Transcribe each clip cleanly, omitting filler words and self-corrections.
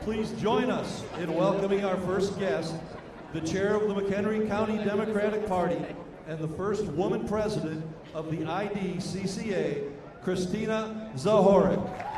Please join us in welcoming our first guest, the chair of the McHenry County Democratic Party and the first woman president of the IDCCA, Kristina Zahorik.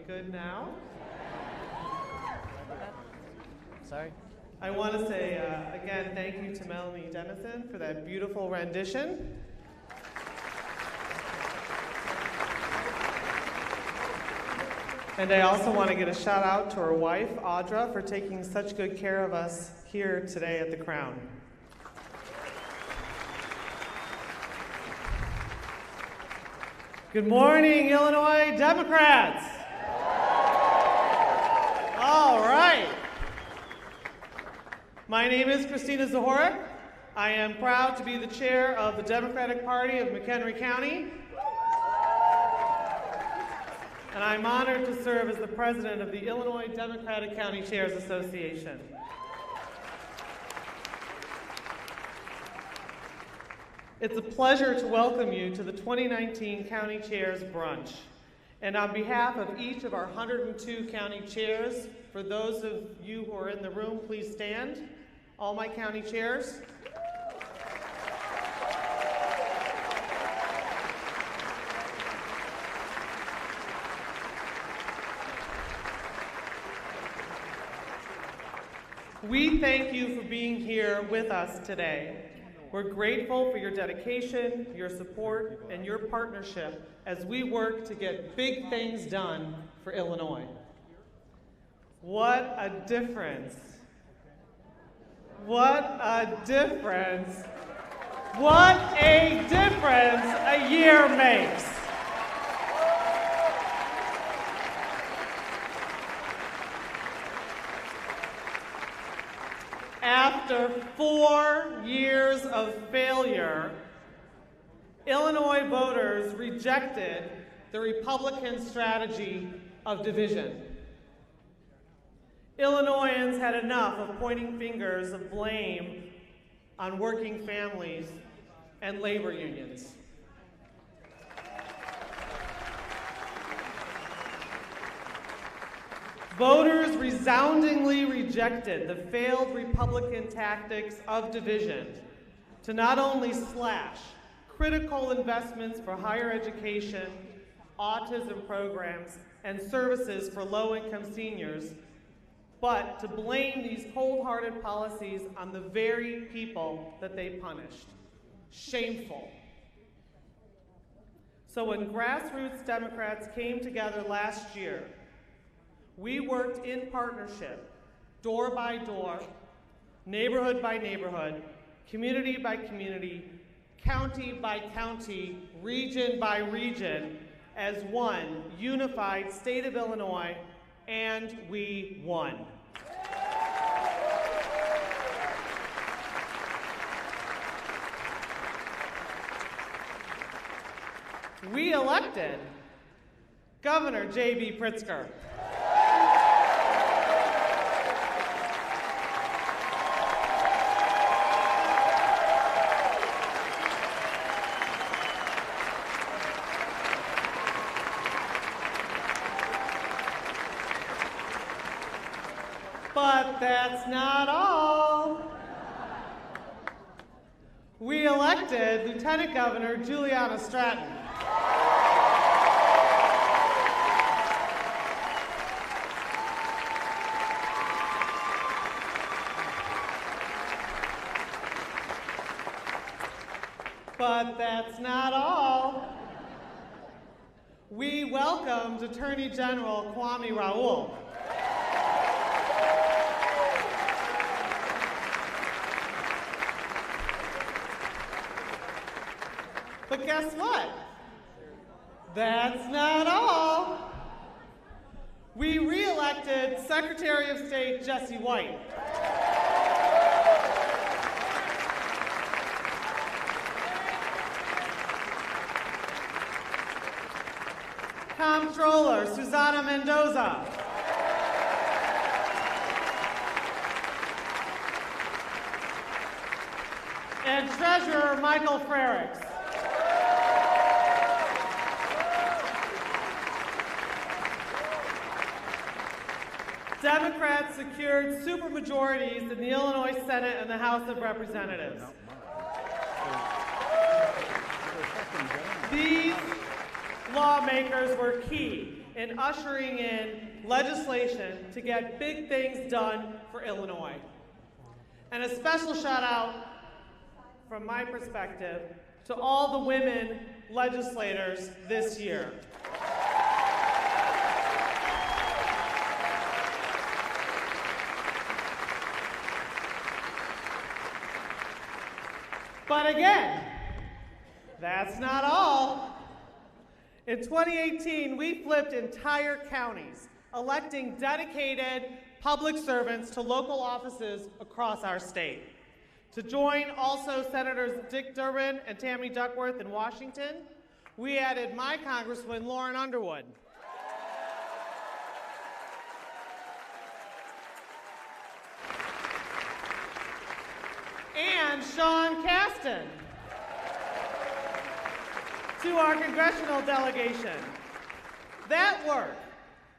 Good now. Sorry. I want to say again thank you to Melanie Dennison for that beautiful rendition. And I also want to get a shout out to her wife, Audra, for taking such good care of us here today at the Crown. Good morning, Illinois Democrats. All right. My name is Kristina Zahorik. I am proud to be the chair of the Democratic Party of McHenry County. And I'm honored to serve as the president of the Illinois Democratic County Chairs Association. It's a pleasure to welcome you to the 2019 County Chairs Brunch. And on behalf of each of our 102 county chairs, for those of you who are in the room, please stand. All my county chairs. We thank you for being here with us today. We're grateful for your dedication, your support, and your partnership as we work to get big things done for Illinois. What a difference. What a difference. What a difference a year makes. After 4 years of failure, Illinois voters rejected the Republican strategy of division. Illinoisans had enough of pointing fingers of blame on working families and labor unions. Voters resoundingly rejected the failed Republican tactics of division to not only slash critical investments for higher education, autism programs, and services for low-income seniors, but to blame these cold-hearted policies on the very people that they punished. Shameful. So when grassroots Democrats came together last year, we worked in partnership, door by door, neighborhood by neighborhood, community by community, county by county, region by region, as one unified state of Illinois, and we won. We elected Governor J.B. Pritzker. But that's not all. We elected Lieutenant Governor Juliana Stratton. But that's not all. We welcomed Attorney General Kwame Raoul. But guess what? That's not all. We re-elected Secretary of State Jesse White. Comptroller Susana Mendoza. And Treasurer Michael Frericks. Democrats secured supermajorities in the Illinois Senate and the House of Representatives. These lawmakers were key in ushering in legislation to get big things done for Illinois. And a special shout out, from my perspective, to all the women legislators this year. But again, that's not all. In 2018, we flipped entire counties, electing dedicated public servants to local offices across our state. To join also Senators Dick Durbin and Tammy Duckworth in Washington, we added my Congresswoman Lauren Underwood. And Sean Casten to our congressional delegation. That work,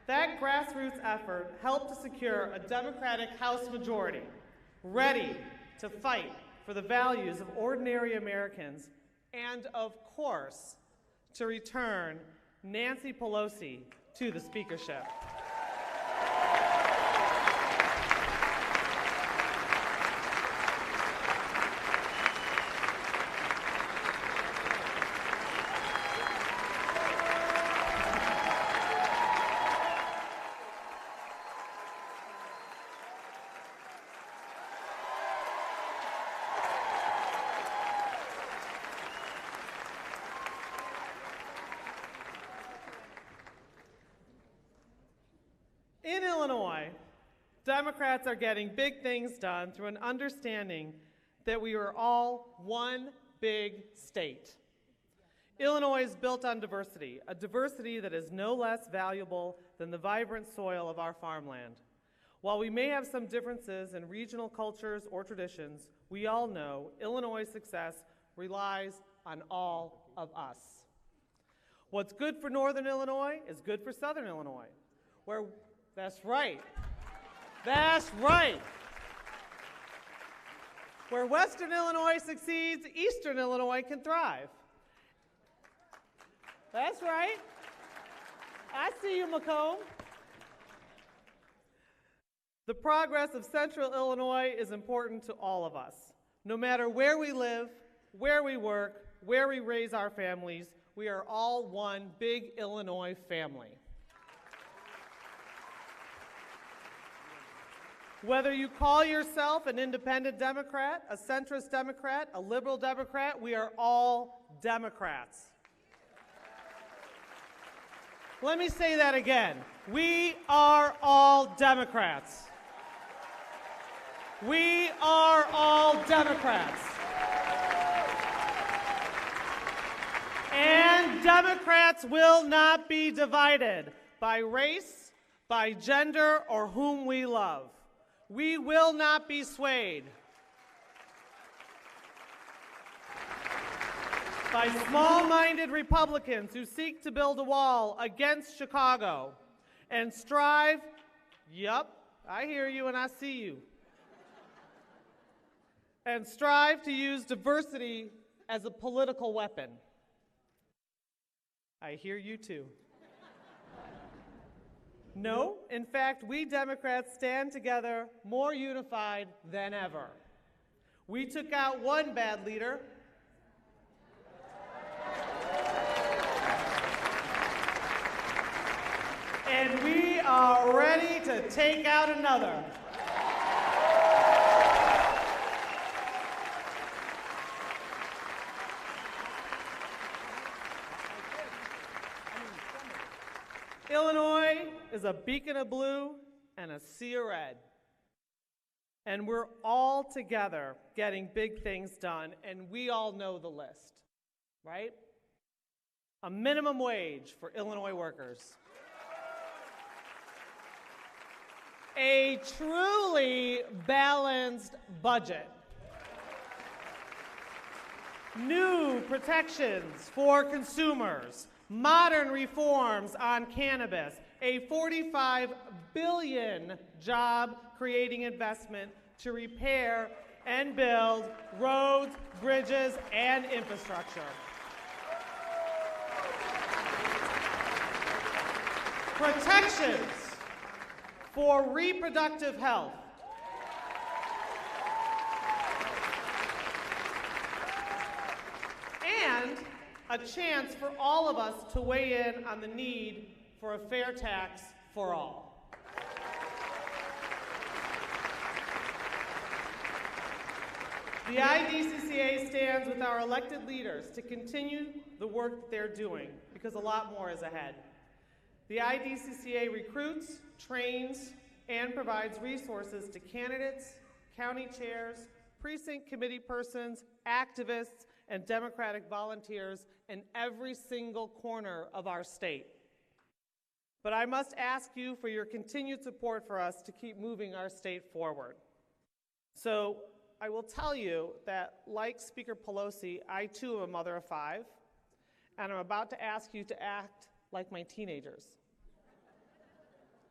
that grassroots effort helped to secure a Democratic House majority, ready to fight for the values of ordinary Americans and, of course, to return Nancy Pelosi to the speakership. In Illinois, Democrats are getting big things done through an understanding that we are all one big state. Illinois is built on diversity, a diversity that is no less valuable than the vibrant soil of our farmland. While we may have some differences in regional cultures or traditions, we all know Illinois' success relies on all of us. What's good for Northern Illinois is good for Southern Illinois, where that's right. That's right. Where Western Illinois succeeds, Eastern Illinois can thrive. That's right. I see you, Macomb. The progress of Central Illinois is important to all of us. No matter where we live, where we work, where we raise our families, we are all one big Illinois family. Whether you call yourself an independent Democrat, a centrist Democrat, a liberal Democrat, we are all Democrats. Let me say that again. We are all Democrats. We are all Democrats. And Democrats will not be divided by race, by gender, or whom we love. We will not be swayed by small-minded Republicans who seek to build a wall against Chicago and strive, yup, I hear you and I see you, and strive to use diversity as a political weapon. I hear you too. No, in fact, we Democrats stand together more unified than ever. We took out one bad leader. And we are ready to take out another. Illinois is a beacon of blue and a sea of red. And we're all together getting big things done, and we all know the list, right? A minimum wage for Illinois workers. A truly balanced budget. New protections for consumers. Modern reforms on cannabis. A $45 billion job-creating investment to repair and build roads, bridges, and infrastructure. Protections for reproductive health. And a chance for all of us to weigh in on the need for a fair tax for all. The IDCCA stands with our elected leaders to continue the work that they're doing, because a lot more is ahead. The IDCCA recruits, trains, and provides resources to candidates, county chairs, precinct committee persons, activists, and Democratic volunteers in every single corner of our state. But I must ask you for your continued support for us to keep moving our state forward. So I will tell you that, like Speaker Pelosi, I too am a mother of 5, and I'm about to ask you to act like my teenagers.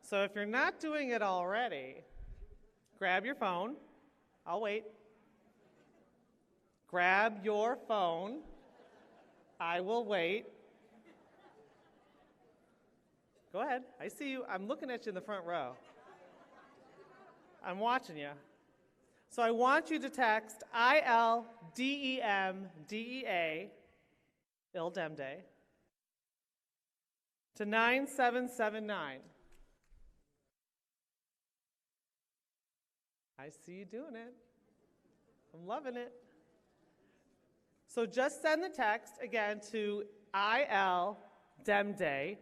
So if you're not doing it already, grab your phone. I'll wait. Grab your phone. I will wait. Go ahead. I see you. I'm looking at you in the front row. I'm watching you. So I want you to text ILDEMDEA, ILDEMDE, to 9779. I see you doing it. I'm loving it. So just send the text again to ILDEMDE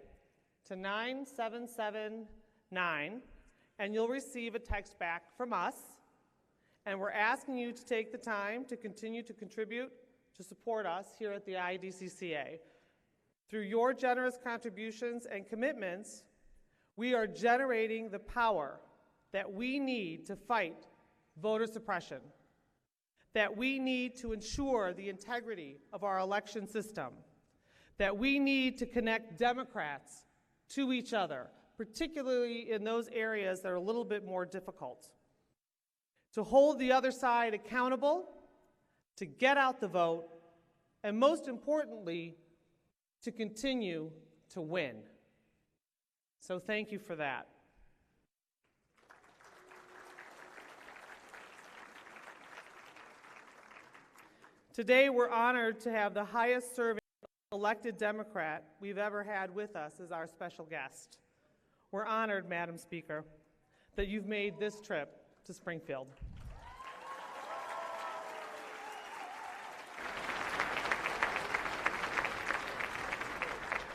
to 9779, and you'll receive a text back from us. And we're asking you to take the time to continue to contribute to support us here at the IDCCA. Through your generous contributions and commitments, we are generating the power that we need to fight voter suppression, that we need to ensure the integrity of our election system, that we need to connect Democrats to each other, particularly in those areas that are a little bit more difficult, to hold the other side accountable, to get out the vote, and most importantly, to continue to win. So thank you for that. Today, we're honored to have the highest serving elected Democrat we've ever had with us as our special guest. We're honored, Madam Speaker, that you've made this trip to Springfield.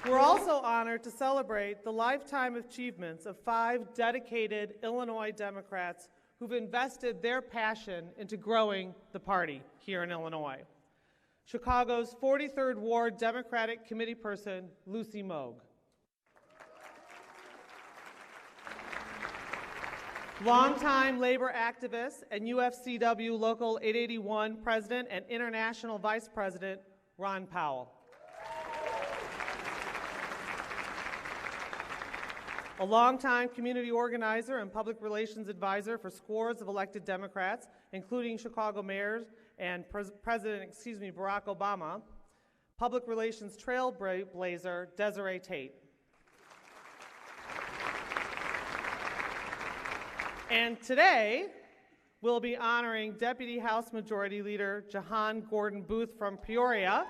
We're also honored to celebrate the lifetime achievements of 5 dedicated Illinois Democrats who've invested their passion into growing the party here in Illinois. Chicago's 43rd Ward Democratic Committee person, Lucy Moog. Longtime labor activist and UFCW Local 881 President and International Vice President, Ron Powell. A longtime community organizer and public relations advisor for scores of elected Democrats, including Chicago mayors and President Barack Obama, public relations trailblazer Desiree Tate. And today, we'll be honoring Deputy House Majority Leader Jahan Gordon Booth from Peoria,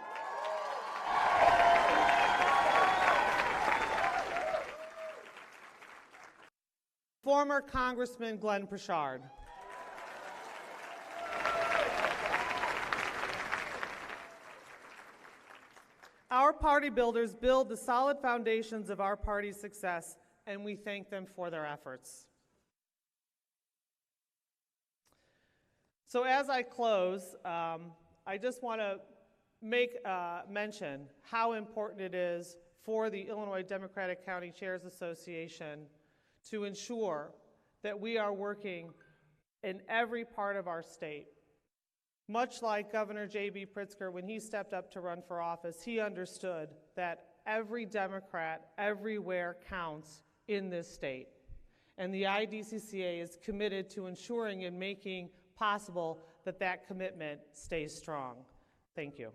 former Congressman Glenn Prichard. Our party builders build the solid foundations of our party's success, and we thank them for their efforts. So as I close, I just want to make mention how important it is for the Illinois Democratic County Chairs Association to ensure that we are working in every part of our state. Much like Governor J.B. Pritzker, when he stepped up to run for office, he understood that every Democrat everywhere counts in this state. And the IDCCA is committed to ensuring and making possible that that commitment stays strong. Thank you.